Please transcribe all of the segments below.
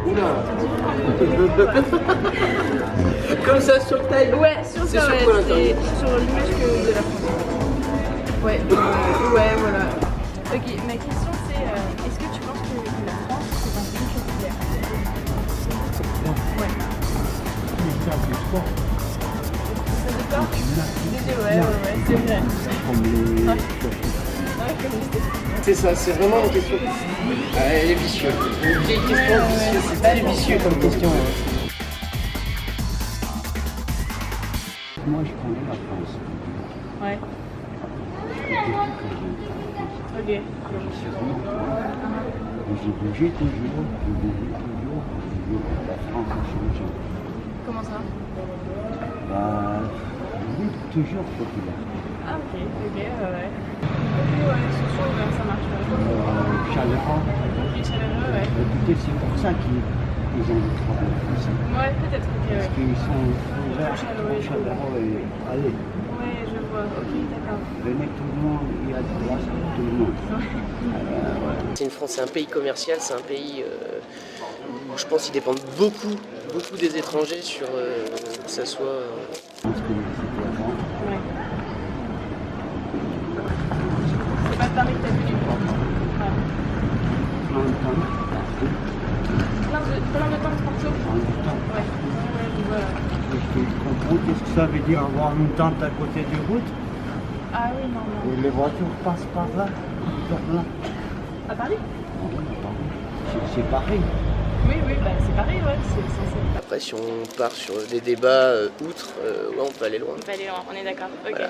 Oula. Comme ça sur taille. Ouais, sur C'est ça, sur ouais, quoi, c'est l'interview sur l'image de la France. Ouais, ouais, voilà. Ok, ma question c'est, est-ce que tu penses que la France c'est un pays populaire? Ouais. Ça dépend. Ouais, c'est vrai. C'est ça, c'est vraiment une question. Elle est vicieuse. Une vieille question vicieuse. C'est très vicieux comme question. Moi, je connais la France. Ouais. Ok. J'ai bougé toujours. La France a changé. Comment ça? Bah, oui, toujours populaire. Ah ok, ouais. Ouais, social, ça marche. Chaleureux. Et chaleureux, ouais. Peut-être c'est pour ça qu'ils ont le travail ici. Ouais, peut-être, ok, Parce ouais. qu'ils sont ouverts, Chaleureux, chaleureux et allez, Ouais, je vois, ok, d'accord. venez tout le monde, il y a de place pour tout le monde. C'est une France, c'est un pays commercial, c'est un pays où je pense qu'ils dépendent beaucoup des étrangers sur que ça soit. Je pense que c'était avant. Ouais. C'est pas Paris que t'as vu du coup. Ouais. Plein de temps, partout. Plein de temps de partout. Plein de temps. Ouais, je vois. Je comprends qu'est-ce que ça veut dire avoir une tente à côté du route. Ah oui, non. Et les voitures passent par là, par là. À Paris? C'est pareil. Oui, bah c'est Paris, ouais, c'est censé. Après, si on part sur des débats outre, ouais, on peut aller loin. On peut aller loin, on est d'accord, ok. Voilà.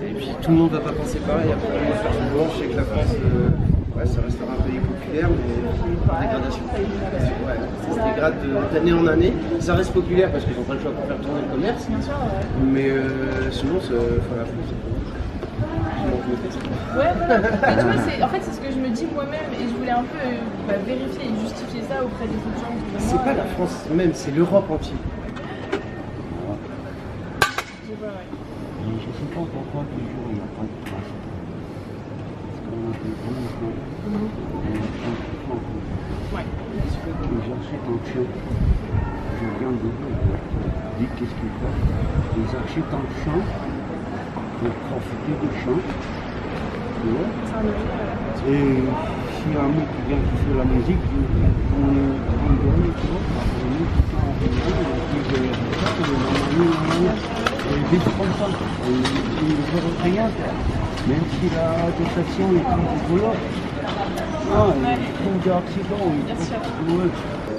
Et puis tout le monde va pas penser pareil, après on va faire du blanc. Je sais que la France, ça restera un pays populaire, mais dégradation. Ouais, ça se dégrade d'année en année. Ça reste populaire parce qu'ils n'ont pas le choix pour faire tourner le commerce. Bien sûr, ouais. Mais sinon, la France, Ouais, voilà. Mais tu vois, en fait, c'est ce que je me dis moi-même et je voulais un peu vérifier et justifier ça auprès des autres gens. c'est pas la France même, c'est l'Europe entière. Je vois, ouais. Je ne sais pas pourquoi toujours il n'y a pas de place. Parce qu'on a des bons gens. Ouais. J'achète un chien. Je viens de vous. Dites qu'est-ce qu'ils font. Ils achètent un chien pour profiter du chien. Tu vois? Et s'il y a un mec qui vient qui fait la musique, on donne, tu vois, vite comme ça. Il ne veut rien faire. Même si la dotation est comme du boulot. Ah, il trouve des accidents.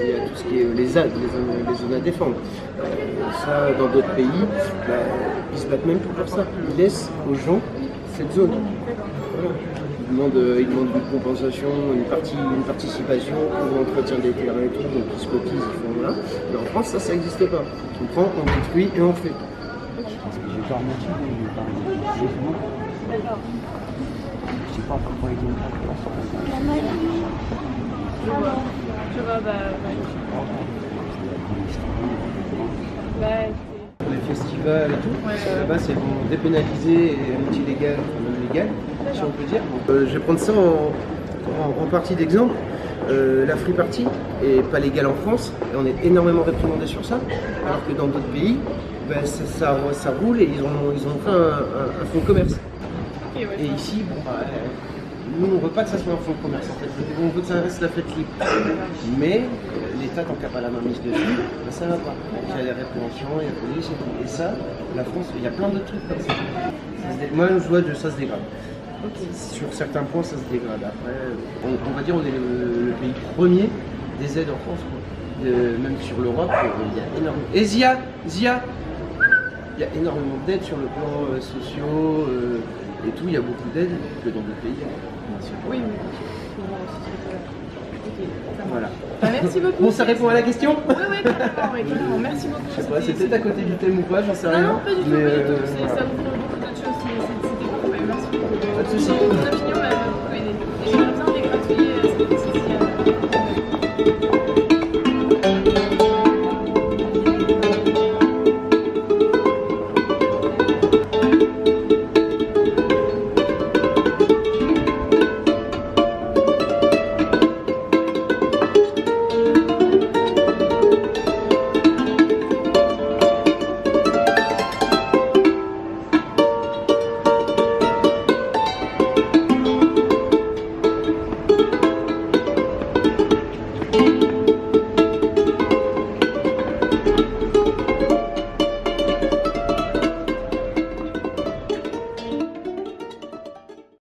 Il y a tout ce qui est les zones à défendre. Ça, dans d'autres pays, ils se battent même plus pour ça. Ils laissent aux gens cette zone. Voilà. Ils demandent une compensation, une participation pour l'entretien des terrains et tout, donc ils se cotisent, ils font voilà. Mais en France, ça n'existe pas. On prend, on détruit et on fait. Parce que j'ai pas remonté, j'ai pas remonté. D'accord. Je sais pas pourquoi ils ont pas de place. Je vois, Pour les festivals et tout, là-bas, c'est dépénalisé et multilégal, même légal, si on peut dire. Je vais prendre ça en partie d'exemple. La free party est pas légale en France et on est énormément réprimandé sur ça, alors que dans d'autres pays, ça roule et ils ont fait un fonds de commerce. Okay, ouais, et ici, nous on veut pas que ça soit un fonds de commerce en fait, on veut que ça reste la fête libre. Mais l'État, tant qu'il n'y a pas la main mise dessus, ça va pas. Il y a les répréhensions, il y a la police et tout. Et ça, la France, il y a plein de trucs comme ça. Moi je vois que ça se dégrade. Sur certains points, ça se dégrade. Après, on va dire on est le pays premier des aides en France. Même sur l'Europe, il y a énormément. Et Zia, il y a énormément d'aides sur le plan sociaux et tout. Il y a beaucoup d'aides que dans d'autres pays. Oui. Voilà. Merci beaucoup. Bon, ça répond à la question? Oui, carrément. Merci beaucoup. Je sais pas, c'est peut-être à côté du thème ou pas, j'en sais rien. Non, pas du tout, mais, pas du tout. Ça ouvre beaucoup d'autres choses. C'était cool. Merci beaucoup. Pas de soucis. Vos opinions m'ont beaucoup aidé. Et j'aimerais bien les gratuits.